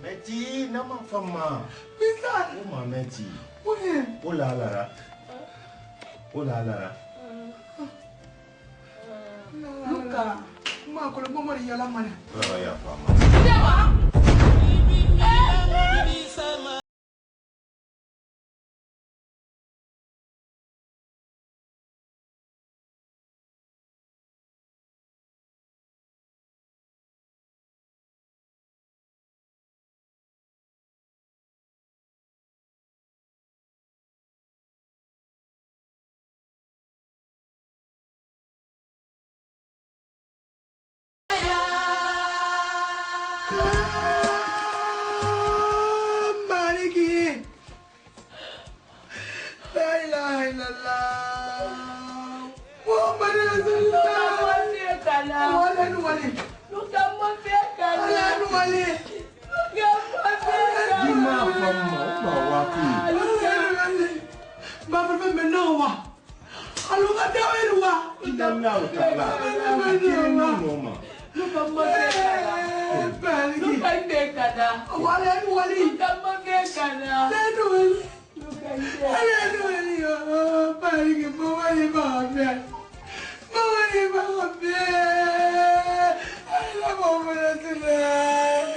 Meti, nama fama. Bisa. Uma meti. Oui. Oh là là. Oh là là. Luka. Ma ko mo mari yala mana. Oh ya fama. Mariki. La ilaha illallah. Muhammad Rasulullah. Wala nuwali. Luka mafekala. Wala nuwali. Luka mafekala. Dima fama. Uma wapi. Baba bebe nowa. Aluka daweruwa. Ida nyao tala. Kiri noma. Luka mafekala. Luka ndekana. Wala nuwali. Luka mafekala. Wala nuwali. Luka ndekana. Wala nuwali. Mariki mawali babe. Mawali babe. Ala Muhammad Rasulullah.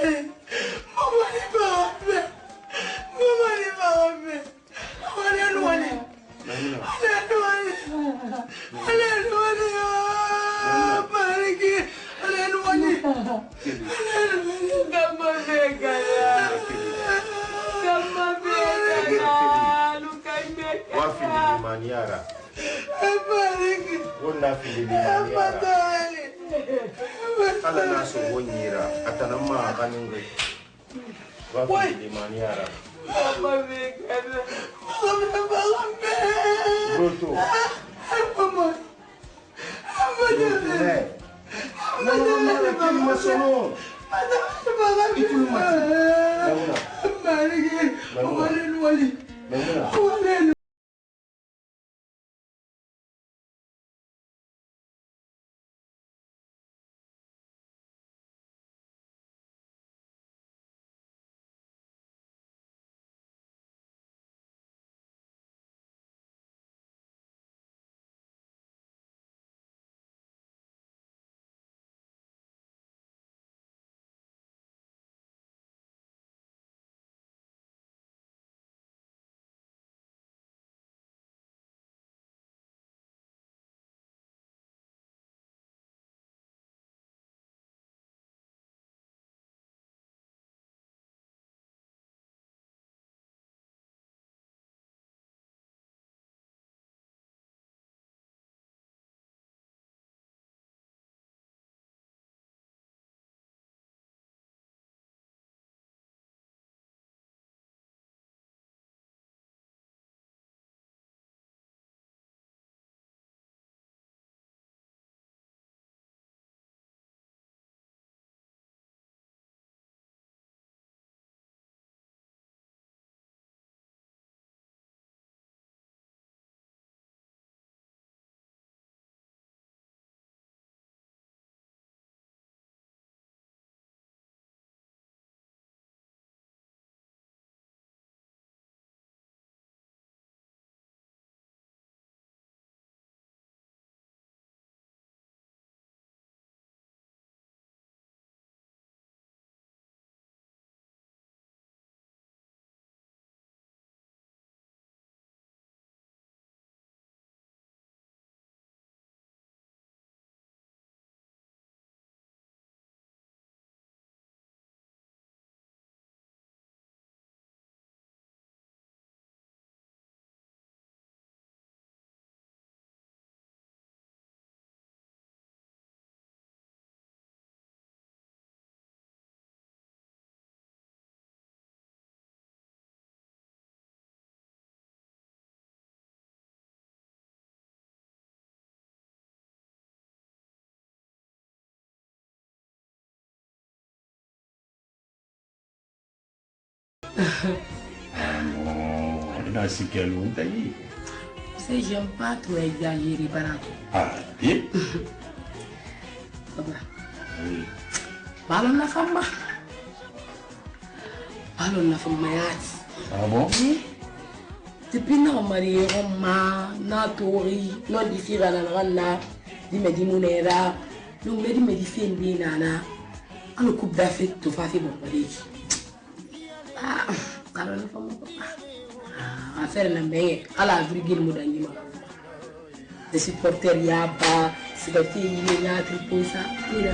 Mawali babe. Mawali babe. Wala nuwali. Wala nuwali. Wala nuwali. Mariki. Wala nuwali. Luka mafekala. Luka mafekala. Luka Wafi ndekana. ni maniara. Mariki. Wanda fi ni maniara. Matali. Ala naso wonyira. Atanama kaninge. Wafi ni maniara. Luka mafekala. Broto. Mama. Ah non, on a si quel on taille. C'est j'aime pas trop exagérer par rapport. Ah, bien. Papa. Oui. Parle na femme. Alors, on a fait mariage. Ah bon? Depuis que je suis marié, je suis marié, di medi munera lu medi medi fendi nana alo coupe d'Afrique to fa fi bon bali ah alors la femme affaire la mbeye ala virgule mu dangi ma les supporters ya ba c'est que fi ni na triposa ni la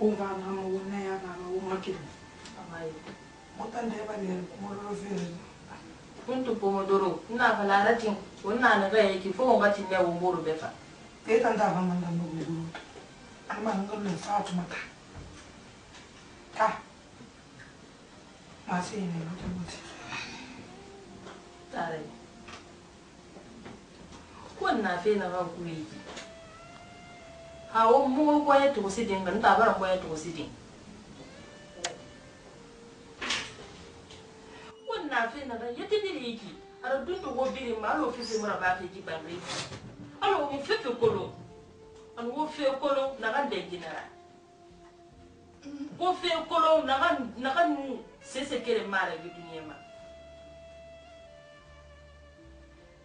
Ungana muna ya na umakili. Amai. Mutande bane kumoro fere. Kuntu pomodoro na valara tin wonna na ga yake fo ngati ne wo moro befa. Te tanda ba manda muguru. Ama ngolo sa tumata. Ka. Masih ini muti. Tare. Wonna fe na ga kuyi. Ha wo mo ko ya to sidin ga nta bara ko ya to sidin. Wonna fe na ga yete diri yiki. Ara dundu wo biri ma lo fi fi mura ba fe ki bangri. Alo mo fe fe kolo. An wo fe kolo na ga de jinara. Wo fe kolo na ga sese kere mara gi dunia ma.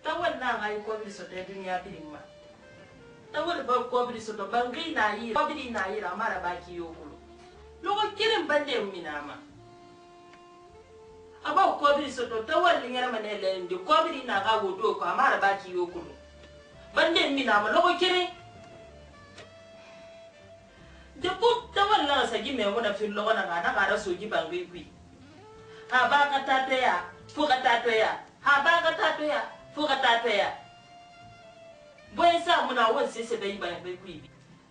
Tawal na ga ko bi so de dunia biri ma. Tawal ba ko bi so to bangri na yi, ko bi na yi ra mara ba ki yo kolo. Logo kirin bande minama. Aba ko bi so to tawal ni ngara manele ndi ko bi na ga wodo ko mara ba ki yo kolo. Bande minama logo kirin de ko tawal la sa gi me wona fi logo na ga so gi bangri kui. Ha ba ka tate ya, fu ka tate ya. Ha ba ka tate ya, fu ka tate ya. Boy sa muna won sese bai bai kui bi.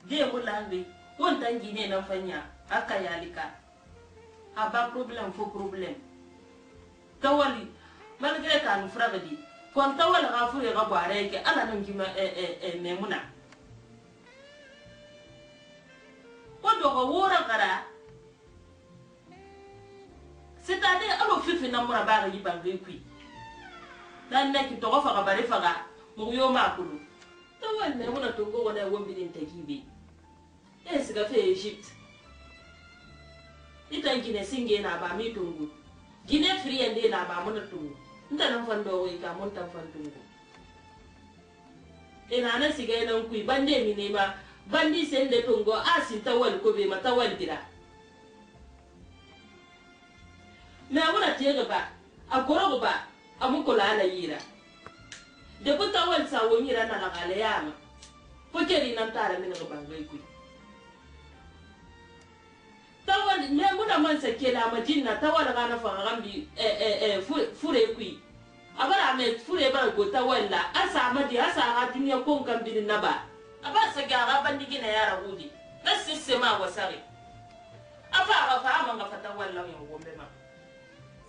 De mu lambe, won tangi ne nan fanya, aka yalika. Ha ba problem fu problem. Tawali, malgré ka nu fraga di. Kon tawala ga fu ya ga bare ke ala nan gi memuna. Odo ga wora kara. C'est-à-dire alo fifi na mura ba yi bangé kui dan neki to fa ga bare faga mu yo ma kulu to wanne muna to go wona wombi din takibe siga fe Egypt itan gine singe na ba mi tungu gine free ende na ba muna tungu nda nan fando we ka mun tan fantungu na siga nan kui bande mi ne ma bandi sende tungo asin tawal ko be ma tawal dira. Na wala tega ba akoro ba amuko la ala yira de ko tawal sa wo mira na la gale yama ko keri nan tara min ga bangai ku tawal me muna man sa kela majinna tawal ga na fa gambi fure ku abara me fure ba go tawal la asa madi asa ha dunya kon kan bin na ba aba sa ga ga bandi gina yara hudi na sisema wasari afa ga fa man ga fatawal la yo gombe ma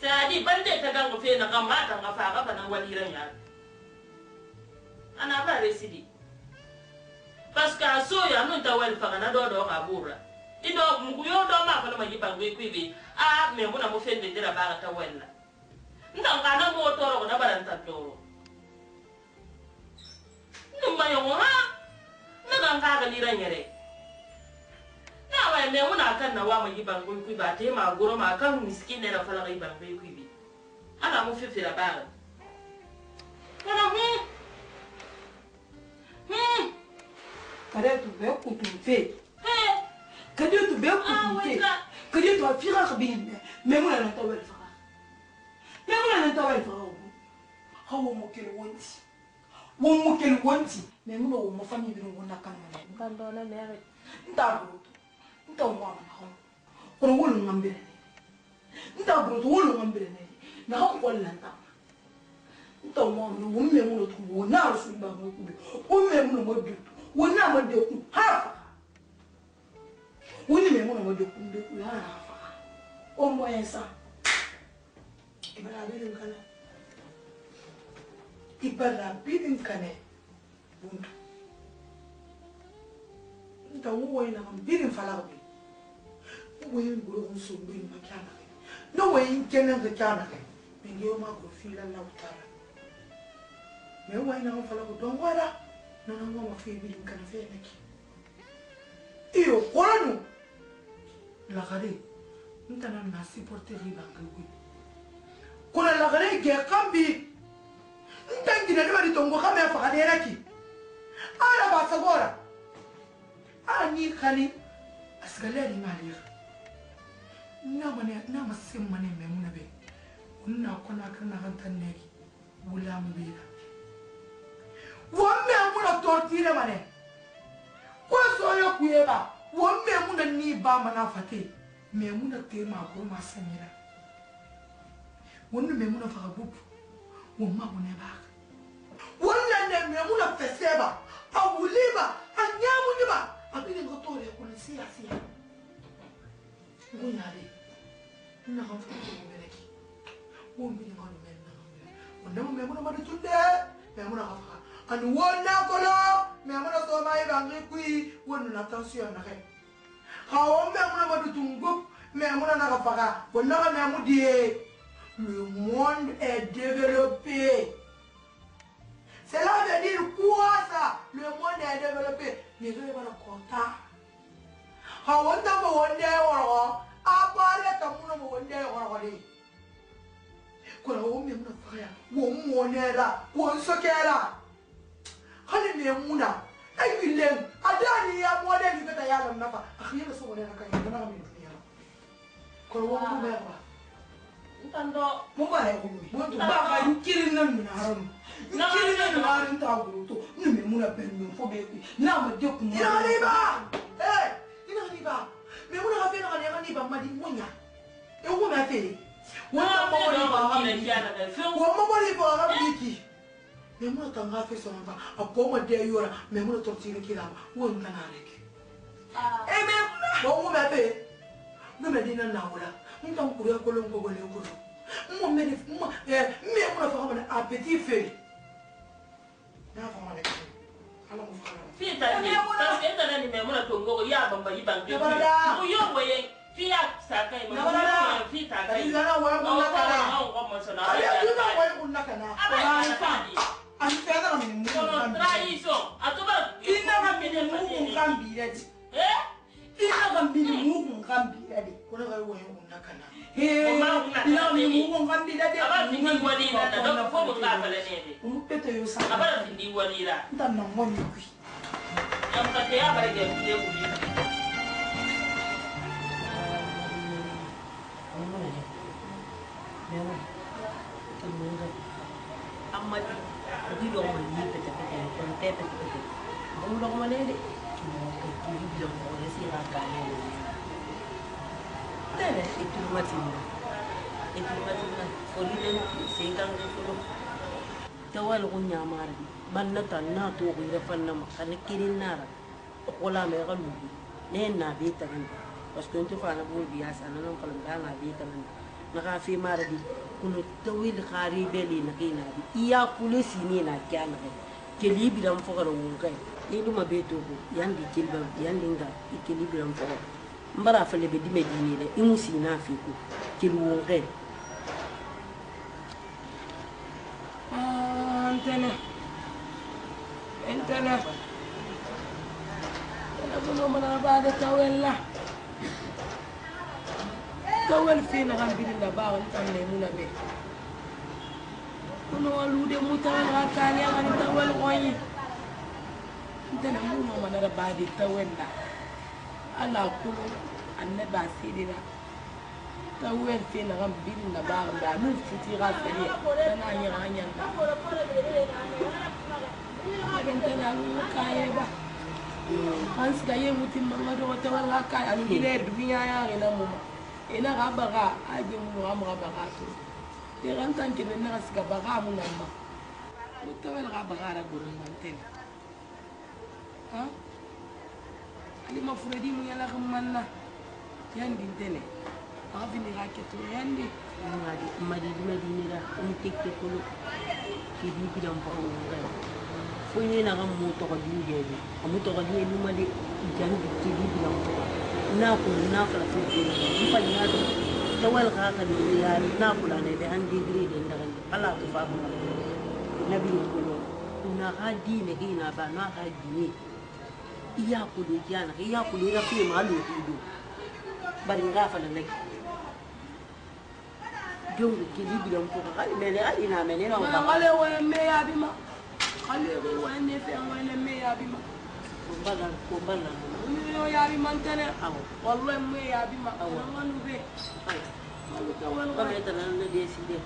Tadi bande ta ganga fe na gamba ta ngafa ga bana waliran ya ana ba residi parce que so ya no ta wal fa na do ka bura ido mu yo do ma fa ma yiba ngwe kwibi a me muna mo fende dira ba ta walla nda ngana mo toro na baran ta toro numba yo ha na ganga ga liran yare na wa me muna kan na wa ma yiba ngwe kwibi ba te ma goro ma kan miskin ne da fa la yiba ngwe kwibi ana mo fifira ba kana Kade tu be kutumfe. Kade tu be kutumfe. Kade tu afira kabine. Memuna na tawel fara. Memuna na tawel fara. Hawo mokele wonti. Wo mokele wonti. Memuna wo mo fami binu wona kan na. Bandona mere. Ntaburo. Ntawo mwa na hawo. Kono wolu ngambere. Ntaburo to wolu ngambere ne. Na hawo kwalla ntama. Ntawo mwa no wo memuna to wo na rusu ba mo kubi. Wo memuna mo du. Wona mo de ku ha woni me mo mo de ku de ku ha o mo yensa ibara bidin kana buntu nta wo ina am bidin fala bi wo yin buru on so bi ma kana no wo yin kenan ga kana me ngiyo ma ko fila la utara me wo ina am fala ko don wala non non ma fai bilin kan fai nake iyo koranu la gare ntana na supporter riba ngui kona la gare ge kambi ntangi na bari tongo kama fa gare naki ala ba sagora ani khali asgalari malir na masim mane memuna be unna kona kana hantan neki bulam bira Wame amuna tortire mane. Kwa soyo kuyeba. won me muna ni ba mana fate me muna te ma ko ma samira won me muna fa bubu won ma wona ba won ne me muna feseba awuliba anyamu ni ba abini ngotore ko ni sia ngunyale ina kan fa ko beleki won bi ngol men na won me muna ma tunde me muna ka fa an wona kolo me muna so mai bangi kui won na tension na kai ha me muna ma tungu me muna na ka fa won na me mu die le monde est développé. Cela veut dire quoi ça? Le monde est développé. Mais je vais le contact. Ha wanda mo wonde woro apare ta muno mo wonde woro le. Ko la o me muna fa wo mo nera wo sokera. Hali me muna ay bilen adani ya mo de ni beta ya lam nafa akhira so wala ka ya na mi dunia. Ko wo mo be ba. Tando mo ba le ko mo to ba ka kirin nan na haram. Kirin nan na haram ta guru to ni me muna ben me fo be ku na ma de ku ina ni ba ina ni ba me muna ka fe na ni ba ma di munya e wo na fe wo ta mo ni ba ha ni wo mo mo ni ba ha biki me muna ta nga fe so na a po mo de yora me muna to tire kila wo na na reke e me wo mo me fe me me di na na wala ntan kuru ya kolon ko gole ko mo me me mo na fa ma a petit feu na fa ma ne ala mo fa fi ta ni ta ke ta ni me mo na to ngo ya bamba yi bangi mo yo boye fi ya sa kai mo fi ta kai na wa mo na kana ko mo so na ya tu na wa mo na kana ala fa an fa na mi mo ko traiso atuba ina ma mi mu ngambi redi ina ngambi mu ngambi redi ko na ga wo mo na kana ina mi mu ngambi redi aba findi wali na da ko mo ka bala ne de pete yo sa aba findi wali la nta na mo mi ku am ka te aba ge de ku ni amma di do mo ni pete kon te pete mo do mo ne de ko di do mo ne si ra ka ne tele e tu matina foli den se kan ko tawal ko nyamar di man na tan na to ko ira fanna ma kan kirin nara ko la me ga lu ne na be ta kan parce que tu fa na bo biya sana non ko la na be ta kan na ka fi mara di kuno tawil khari beli na kina di iya polisi ni na kyana ke libram fo ga won kai e duma be to ko yandi kilba yandi nga ke libram fo mbara fa le be di medini le imusi na fi ko kilu won kai entena bunu mana bada tawella tawel fina kan bililla ba on tan ne muna be kuno walude mutawan hakani ngani tawel koyi entena bunu mana bada tawella ala kulu annaba sidina tawel fina kan bililla ba on da mu fitira fali dana yanya entena lu kayeba hans gaye mutim mangado tawal hakay an gile dunya ya ina muma ina gabaga aje mu amra baga to de rantan ke na siga baga mu namma mutawal gabaga ra gurun manten ha ali ma furedi mu yala manna yandi tene afini raketo yandi ngadi madini ra um tikte ko ki di bidam pa o ngai fuyni na kam mu to ko dinge bi amu to ko dinge lu mali jangi ci di bilam na ko na fala fi ko ni pa nya do tawal ka ka di ya na ko la ne be an degree de ndagal ala to fa ko nabi ko lo na ha di ne ki na ba na ha di ni iya ko de jana iya ko le ra fi ma lu do bari nga fala nek jongu ki di bilam ko ka le le ali na me ne no ba ale wo me ya bi ma ale wo ne fe ngene me ya bi ma ko bala yo ya bi man tane aw wallahi me ya bi ma nganu be ay malu ka wal ka meta nan de deside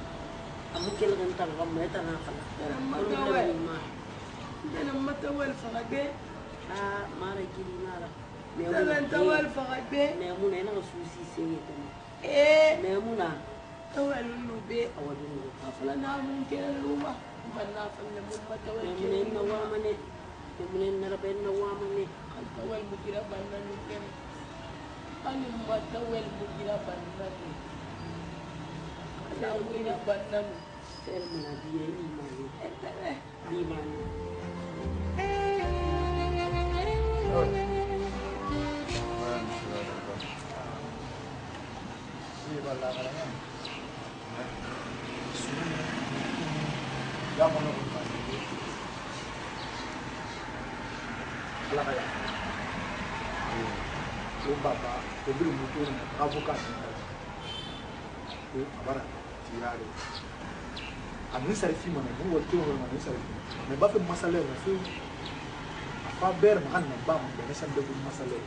amu kel gan tan ko meta na fala dana mata wel fa be mara kili mara Dalan tawal fakat be. Memuna ina susi sai ta ne. Memuna Tawal lube. awadun go. Afala na mun kira luma. Banna falla mun matawal Memuna ina wa mane. Memuna ina rabe ina wa mane. Tawal mukira banna nukem. Ani matawal mukira banna. Ana mukira banna. Ser muna dia imani. Imani. Baba, o biri mutu ni avocat ni abara tirare. Ani sarifi mana ni wotu mana ni sarifi. Me ba fe masale na fe. Fa ber ma na ba mo ne san de masale.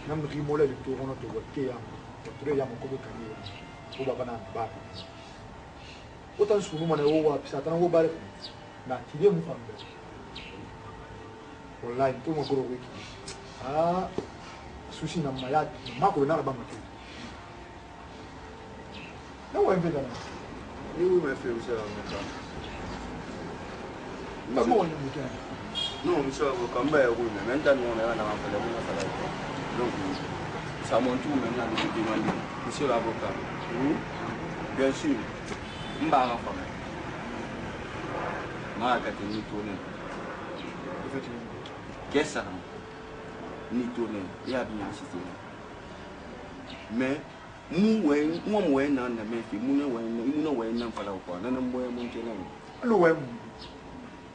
Nam ki mole de to hono to wote ya. Wotre ya mo ko ka ni. O baba na ba. Otan sunu mana o wa pisa tan o bare. Na tire mu fa ber. Wallahi to mo goro wiki. Ah, sushi na mayat, mako na ba matu. Na wa mbele na. Ni wo me fe o se la mo. Na mo ni mutu. No, mi so ko kamba ya wo me, menta no na na ma fele mo na sala. Donc, ça monte tout maintenant de demander monsieur l'avocat. Bien sûr. Mba fa me. Ma ka te ni tourner. Effectivement. Qu'est-ce ça? Ni tourner, il y a bien assisté. Mais, moi, na me fi, moi, na fala quoi, na moi, mon tena. Allo wa mu.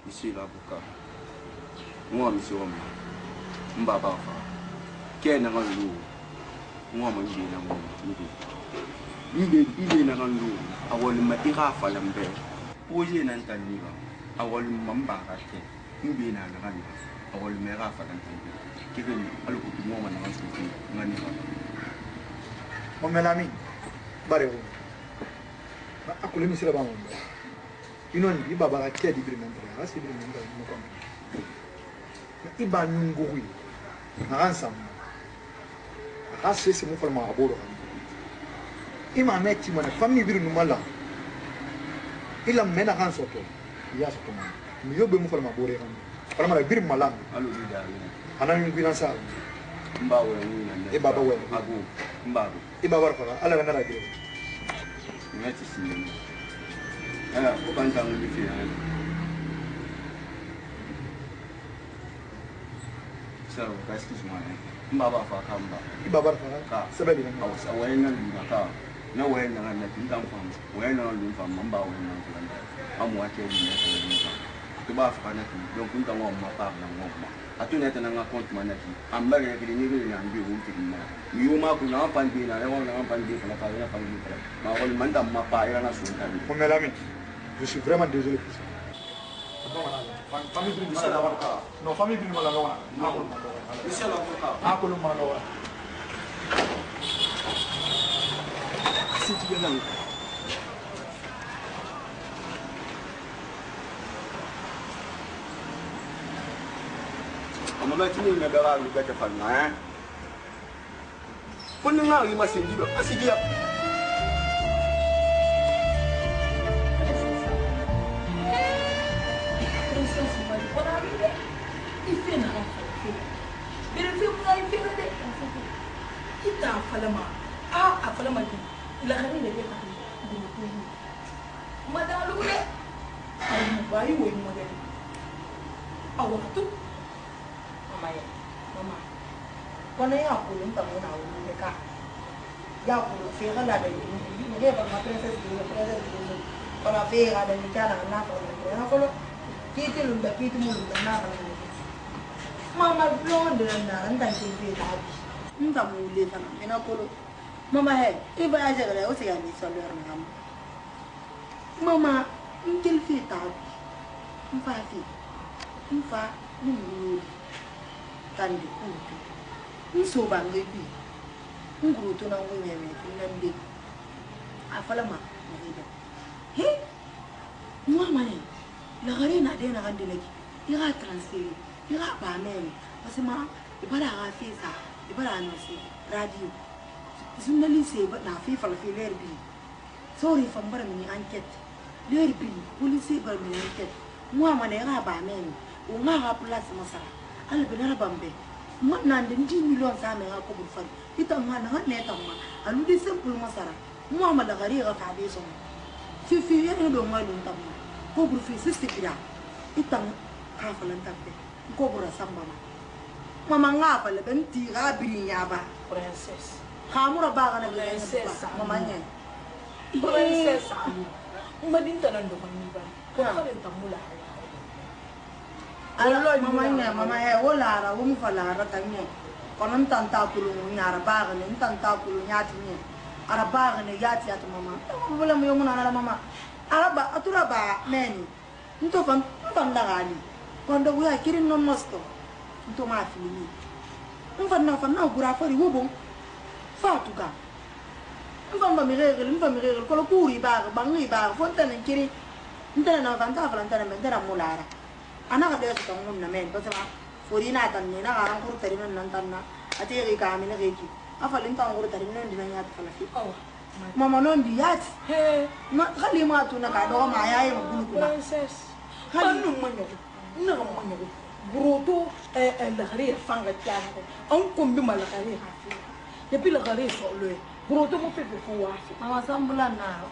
Monsieur l'avocat. Moi, monsieur Omi. Mbaba fa. Quel na ngalo. Moi, mon dieu na mo. Il na ngalo. Awol ma ira fala mbe. Projet na ntaniba. Awol mamba ka ke. Mbe na ngalo. Awol mera fala ntaniba. Kevin, alors que tout le monde a un souci, Mon melami, bare wo. Ba akule mi sira ba mo. Inon bi baba ka ke di bi membre, asi bi membre mo ko. Iba nyungu wi. Ansam. Asi se mo forma aboro. Ima metti mo na fammi bi no mala. Ila mena kan soto. Ya soto mo. Mi yobe mo forma aboro kan. Para mala bir malam. alors que d'aller. Ana nyungu na sa. Mba we ni na. E baba we. Ago. Mba. E baba fara ala na na dire. Metti si. Ala ko kan tan bi fi. So, excuse-moi. Mba ba fa kamba. E baba fara sabali na. Aw sa we na ni na ka. Na we na na tin tan fam. We na lu fam mba we na fa. Amu ake ni na. To ba fa na tin. Donc kun tan wa ma pa na wa. Atuna tena nga compte manaki ambare ya kile nyingine na ndio mtikima yuma kuna pandi na leo na pandi fala fala pandi fala ma wal manda mapa ila na sunta Mon melami, je suis vraiment désolé pour ça. Famille Brune, non, famille Brune, monsieur l'avocat si tu viens là. On m'a dit que je vais aller à la on n'a rien à se dire. Ah, c'est bien. Con ấy học của những tầm nào người cả giao của phía các là để những cái bằng mặt princess còn là phía là để những cái là na phải để nó có lúc kia thì luôn đã kia thì muốn luôn na phải mama luôn để là anh đang chơi về đó Não tá muito lindo, não. Eu não colo. Mamãe, e vai a jogar? Eu sei a missa do Arnam. Mamãe, não tem fita. Não faz fita. Não faz. Não muda. Tande curto. Não soube a minha vida. Não gruto não vou me meter. Não dei. A fala ma. He? Mamãe, la garina de na gandela. Ira transférer. ila ba men asma ibara ga fisa ibara no se radio journaliste ba na fi fal fi ler bi sorry fam bara mi enquête ler bi police ba mi enquête moi ma ne ga ba men o ma ga place masara al benara bambe mo nan de 10 millions sa me ga ko bu fa ita ma na ne ta ma alu de simple masara mo ma da gari ga fa be so fi ya do ma do ta ma ko bu fi sistira ita ka fa lan ta be ko bu ra samba ma mama nga fa le ben ti ga bi nya ba princess Hamura baga na princess mamanya princess umadinta nando maniba ko ka rin tamula Allah mamanya mama wala ra wo mufala ra tanya konon tanta kulung nyara baga ne tanta kulung nyati ne ara baga ne yati at mama wala mo yomuna na mama araba atura ba meni nto fan gali kondo wuya kirin non mosto nto ma fili mfanna gura fari wo Fatuka. Mfamba miregel kolo kuri ba bangi ba fontana kiri. Ntana na fanta falantana mentana mulara. Ana ka desu tangum na men basama forina tan ni na garan kuru tarina nan tanna. Ati ri ka amina reki. Afalin tan kuru tarina ndi na yat falafi. Mama non di yat. He. Ma khali ma tuna ka do ma yayi ma gulu kuna. Princess. Khali manyo. Na manyo. Broto la khari fanga tiana. On kombi mala khari hafi. Depuis le carré sur le gros mo fait pour voir mama sambulana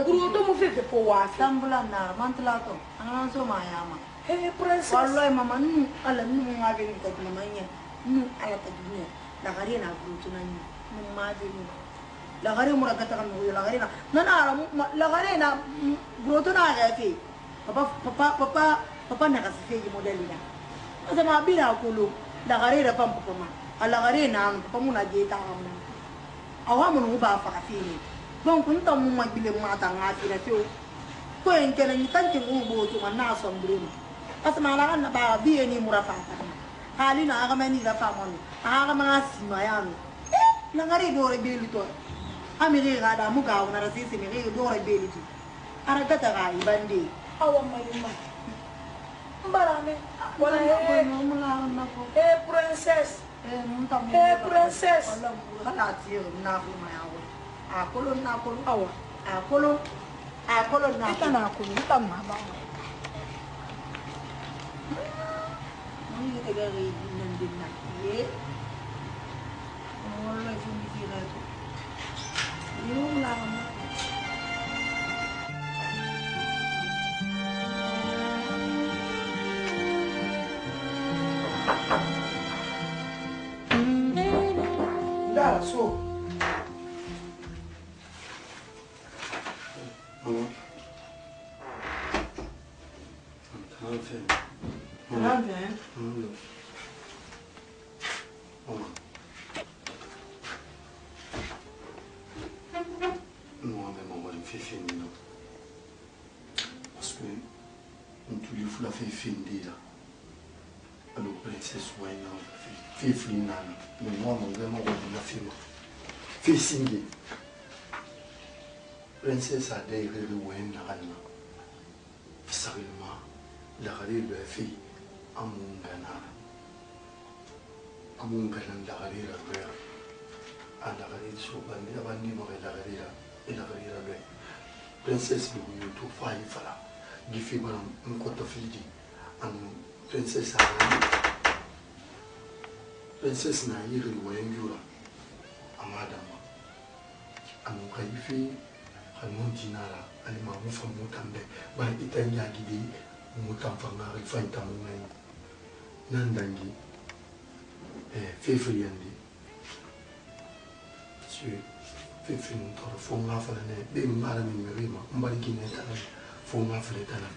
gros mo fait pour voir sambulana mantlato ananso mayama hey princess wallahi mama ala nu ngabe ni ko mama nya ala ta dunia la carré na gros nani ma de ni la carré mo rakata kan la carré na la carré na gros na ga fe papa na ka fe model ina asa ma bila ko la carré ra pam papa ala gare na pamuna jeta amna awamu no ba fa afini bon kun ta mu magile mata ngati na fio ko en kena ni tanke mu bo to na so mbrum asma na na ba bi ni murafa hali na aga mani ga fa mon aga ma sima yanu na gare do re beli to amiri ga da mu ga na rasisi mi re do re beli to ara gata ga ibande awam malima mbarame wala e princess princess kana tiyo na ko mayawo akolo awa akolo na ita na ko ita mama ni te gari nan din na ye wala fini fina to yo la mama So, parce que tous les fous la fait finir alors princesse Wayne fait finir mais moi mon vraiment la film fait signer princesse a des rêves Wayne na rana seulement la rêve le fait amungana la rêve la guerre à la rêve sur bandi la bandi mo la rêve et la rêve le princesse le tout faille fala du fait bon un côté fidi en princesse princesse na yiri wayengura amadama anu kaifi hanu dinara ali mamu famu tambe ba itanya gidi mutamfanga rifaita mungai nandangi février sur février toro fonga falane be mara mi merima mbali kineta fonga fletana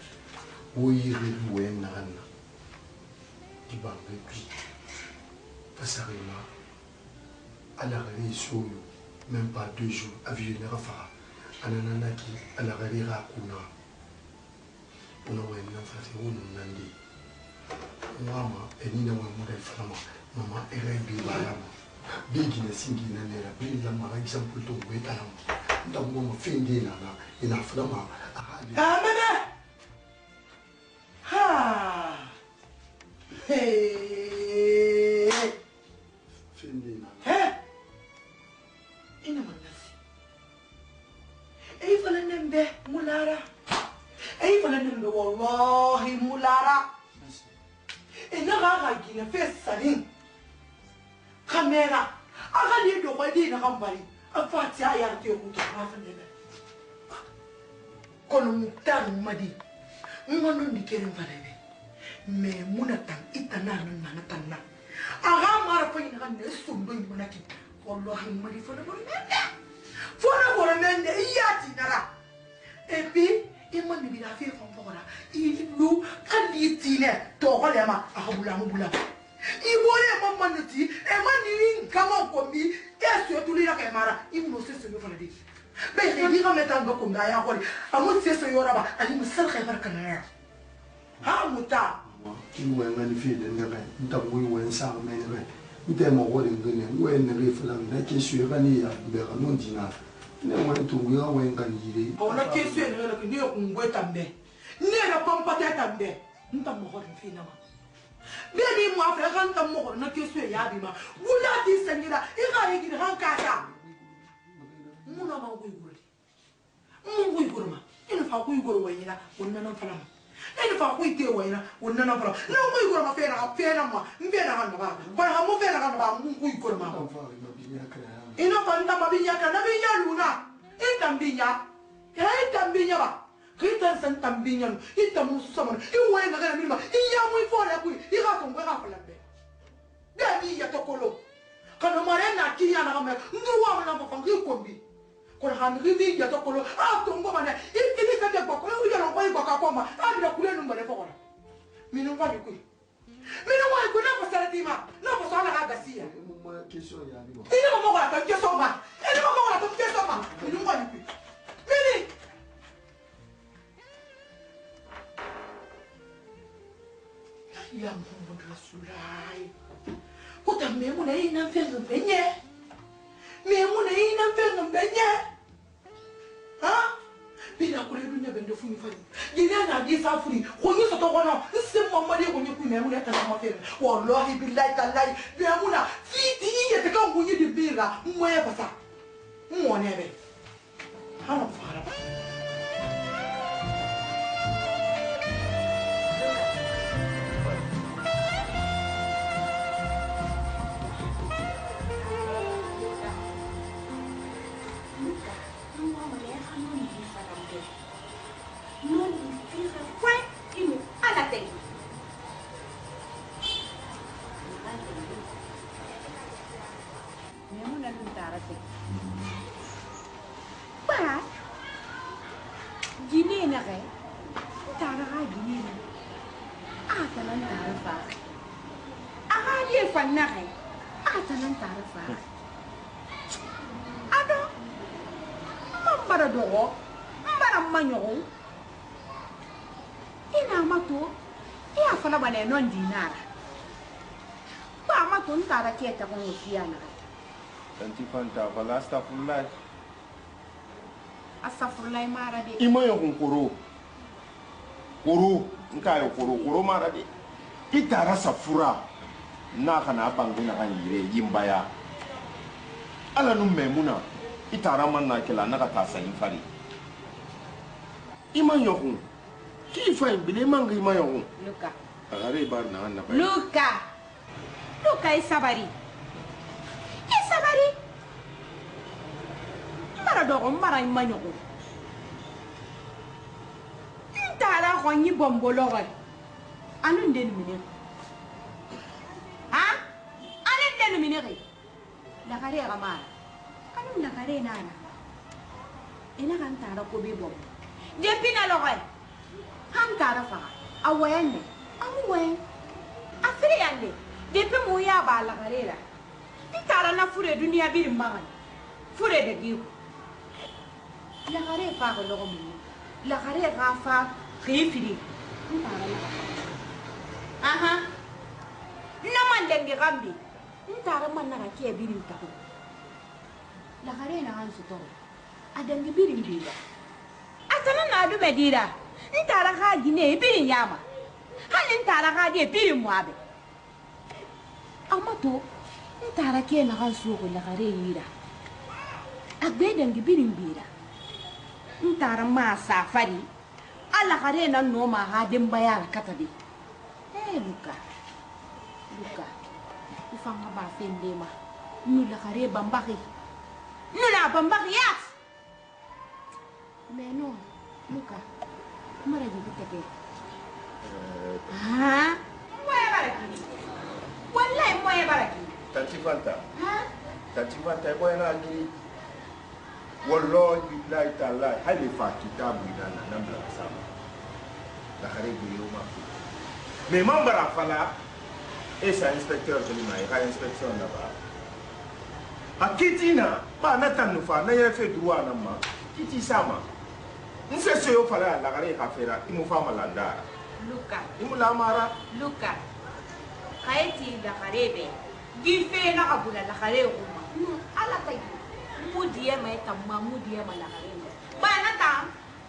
uyiri wen nana dibange puis passarima à la réunion même pas 2 jours à Villeneuve Rafa ananaki à la réunion kuna una wen na fati unu nandi mama enina wa model fama mama erebi bayama bigi na singi na nera bi la mara example to weta na ndambo mo fendi na ina fama amene ha Findina. Ina manasi. Ei fala nembe mulara. Ei fala nembe wallahi mulara. Ina ga gina fe salin. Kamera. Aga ni do ko di na kambali. Afati aya te ku to ha fane. Kono mutar madi. Ngono ndikere mvalebe. Me munatan itana nana tanna. Aga mara fa ina ne sumbo munaki. Wallahi madi fona bora mende iyati nara. Epi imani bi la fi fon fora. Ilu kalitine to kolema akabula mubula. Ibole mama nuti e mani nkama kombi kesu etulira kemara imno sese yo fana di. Be di ga metanga komba ya hori. Amu sese yo raba ali musal khaybar kana. Ha muta. Iwe ngani fi de ngare. Ntamwe wen sa menere. Ntemo wori ngene wen refulam na kesu ga ni ya be ga non dina. Ne wen tungu ya wen kan yire. Ona kesu ne ngara ni yo kungwe tambe. Ne na pampata tambe. Ntamo hori fi na ma. Beni mo Afrika ntamo na kesu ya bi ma. Wula di sengira iga yigi hankata. Muna ma guyiguri. Guyiguri ma. Ina fa guyiguri wayina wonna nan fala. Ina fa guyite wayina wonna nan fala. Na guyiguri ma fena ma. Mbena kan ba. Ba ha mo fena kan ba guyiguri ma. Ina fa nta mabinya kan na binya luna. Ita mbinya. Ya ita mbinya ba. Kita san tambinya. Ita musu sama. Iwe ngara milima. Iya mu ifora ku. Iga tongwe ga fala be. Dani ya tokolo. Kana mare na kinya na kama. Nduwa na fa ngi kombi. Kwa hangi ya tokolo. Ah tongo bana. Ikini ka te boko. Uya no kwa ibaka koma. Abira kule numba ne fora. Minu ngani ku. Minu ngani ku na fa saratima. Na fa sala ga gasia. Mama kesho ya ni. Ina mama ga ta keso ma. Ina mama ga ta keso ma. Minu ngani ku. Mini. Ya Muhammad Rasulullah. Kota memuna ina mfenga benye. Memuna ina mfenga benye. Ha? Bila kule dunia bende funi fani. Jina na di safuri. Konyo soto kono. Nse mama de konyo ku memuna kana mafenga. Wallahi billahi tallahi. Memuna fiti yete ka ngunyi di bira. Mwe basa. Mwone be. Hana fara. Non dinara. Ba ma tun tara ke ta kon fiana. Tanti fanta wala astagfirullah. Astagfirullah mara de. Imo yo koro. Koro, nka yo koro mara de. Itara safura. Na kana bangu na kan yire yimbaya. Ala nu memuna. Itara man na kela na ka ta sayin fari. Imo yo kun. Ki fa ibile manga imo yo kun. Luka. Luka isabari. Mara dogo mara imanyoko. Ntara ko nyi bombolo ga. Anu ndeni mine. Ha? Anu ndeni mine ga. La kare ga mara. Anu na kare nana. Ina kan tara ko be bom. Je pina lo ga. Han tara fa. Awene. Amuwe. Afiri yande. Depe mo ya ba la karera. Itara na fure dunia bir mangan. Fure de giu. La kare fa ko logo mu. La kare ga fa khifiri. Itara la. Aha. Na man dengi gambi. Itara man na ke birin ta ko. La kare na han su to. Adangi birin bila. Atana na du medira. Itara ga gine birin yama. Halin tara ka de birin mu abe amato ntara ke na kan so ko la kare yira agbe dangi birin bira ntara ma safari ala kare na no ma hadin bayar katabe luka ifanga ba fende ma nu la kare bambaki nu la bambaki yas mais non luka mara jibi teke moya baraki wallahi moya baraki Tati Fanta boy na giri wallahi billahi ta'ala hali fa kitabu na nambla sama la khare giri uma mais mambara fala esa inspecteur joli mai ka inspection na ba akitina ba na tanu fa na yere fe droit na ma kiti sama nse se yo fala la khare ka fera imu fa malanda luka imu la mara luka kaiti la kharebe gife na kabula la khare uma ala tay mudiye mai tamma mudiye mala kharebe ba na tam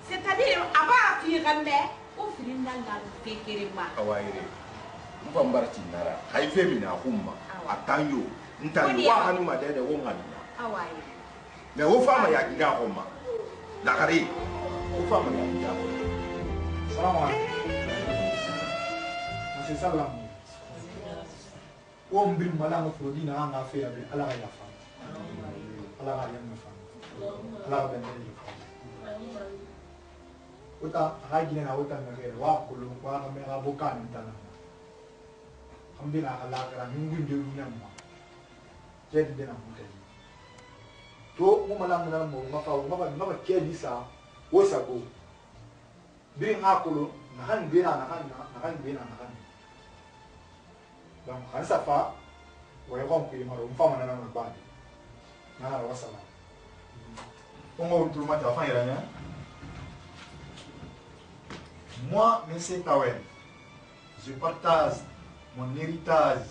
c'est-à-dire aba fi gambe o firinda la fekere ma awaire mfa mbarti nara haife mina humma atanyo ntani wa hanu madede wo ngani awaire me wo fama ya gida homma la khare wo fama ya gida homma Salam alaikum. Monsieur Salam. O mbir malanga flodi na nga fe abi ala ga yafa. Ala ga yamma fa. Ala ga ben ni fa. Uta hagi na uta na ge wa kulu wa na me abokan tana. Ambina ala ga ngungu de nyamma. Jadi de na mutali. To mo malanga na mo mafa ma ke disa wo sako. Bin hakulu na kan bina na kan donc an safa wa yakon ku maro mfama na na badi na na wasala ongo tout mata fa iranya moi monsieur Tawel je partage mon héritage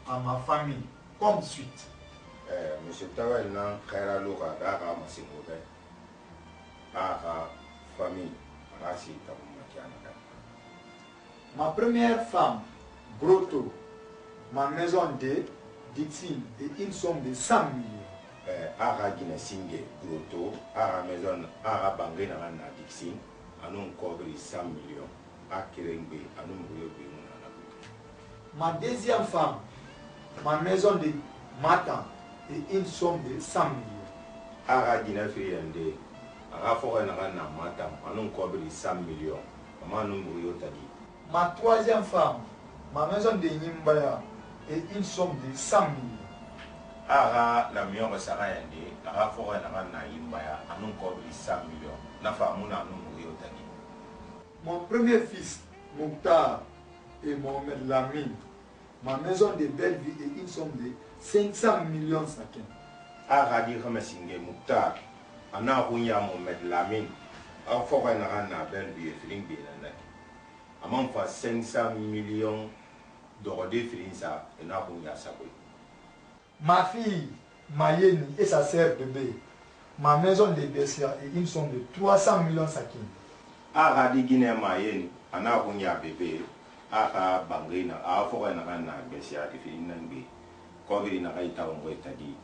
à ma famille comme suite monsieur Tawel na khaira loka da ka masimo be ka famille rasi ta makiana. Ma première femme Groto, ma maison de Dixine et une somme de 100 millions. Ara Guinée Singe, Groto, Ara maison, Ara Bangé na Dixine, anon couvre 100 millions, à Kerengbe, anon Mouyobe. Ma deuxième femme, ma maison de Matan et une somme de 100 millions. Ara Guinée Friende, Ara Forêt na Matan, anon couvre 100 millions, anon Mouyobe. Ma troisième femme, ma maison de Nimbaya et une somme de 100 millions. Ara la meilleure Sarayande, Ara Forêt na Nimbaya, anon couvre 100 millions, la femme na anon Mouyobe. Mon premier fils, Mouktar et Mohamed Lamine, ma maison de Bellevue et une somme de 500 millions chacun. Ara di Ramasinge Mouktar, Ana Rouya Mohamed Lamine, Ara Forêt na Bellevue et Filing Bélanaki. Amam fa 500 millions d'euros de Filinsa et na Rouya Sakoui. Ma fille, Mayeni et sa sœur bébé, ma maison de Bessia et une somme de 300 millions chacun. Ara di Guinée Mayeni, Ana Rouya bébé, Ara Bangrina, Ara Forêt na Bessia de Filinangbe, Kovri na Gaïta Ongwetadi,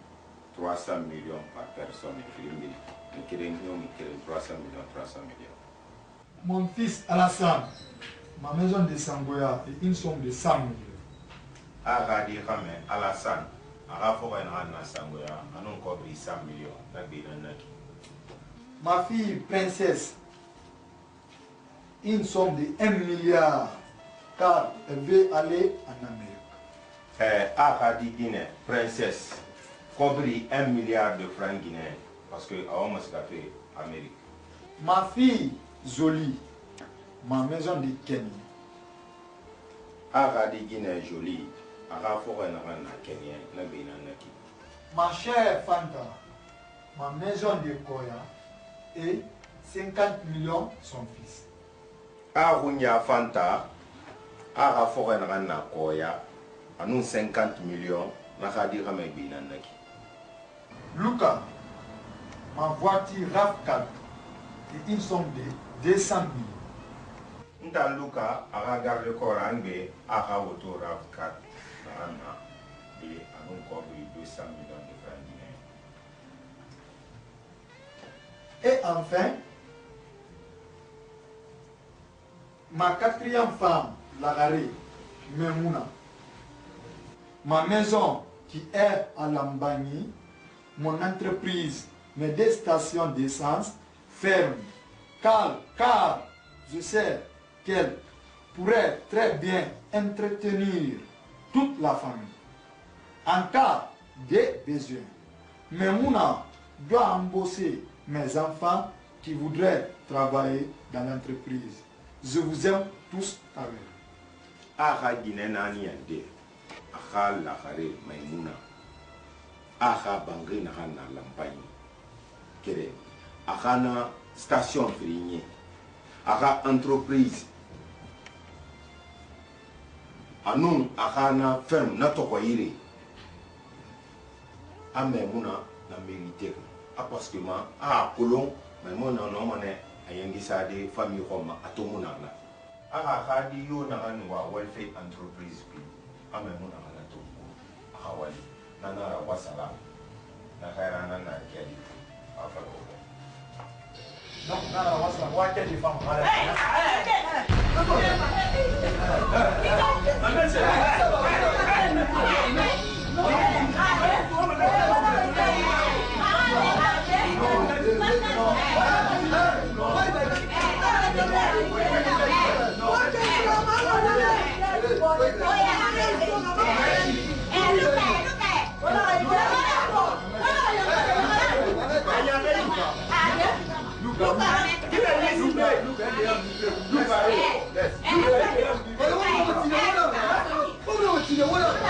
300 millions par personne et Filimbi, le Kérengion, 300 millions. Mon fils Alassane, ma maison de Sangoya et une somme de 100 millions. Ara di Rame, Alassane, Ara Forêt na Sangoya, Anon Kovri 100 millions, Naki. Ma fille princesse, une somme de 1 milliard, car elle veut aller en Amérique. Ara di Guinée, princesse, Kovri 1 milliard de francs guinéens, parce que Aoma se fait Amérique. Ma fille Jolie, ma maison de Kenya. Ara di Guinée jolie, Ara Forêt na Kenya, Naki. Ma chère Fanta, ma maison de Koya et 50 millions son fils. Arunya Fanta, Ara Forêt na Koya, Anou 50 millions, Nakadi Ramebina Naki. Luca, ma voiture RAV4 et une somme de 200 millions. Nta Luca, Ara garde Korangbe, Ara auto RAV4, et à nous couvre 200 millions de francs guinéens. Et enfin, ma quatrième femme, Lagaré, Memouna, ma maison qui est à Lambani, mon entreprise, mes 2 stations d'essence ferment, car je sais qu'elle pourrait très bien entretenir toute la famille en cas de besoin. Memouna doit embaucher mes enfants qui voudraient travailler dans l'entreprise. Je vous aime tous avec. Aha Guinée nani yande. Aha Lagaré Maimouna. Aha Bangui na Lampagne. Kere. Aha na station Frigné. Aha entreprise. Anun aha na ferme na tokoyire. A Maimouna na mérité. A parce que ma a Colon Maimouna non mané ayengi sa de famille Roma atomuna na. Aha hadi yo na wa welfare entreprise bi. A Maimouna na to. Aha wali na na wasala. Na kaya na na kedi. Afa ko. Donc, là, on va voir quelle femme. Look,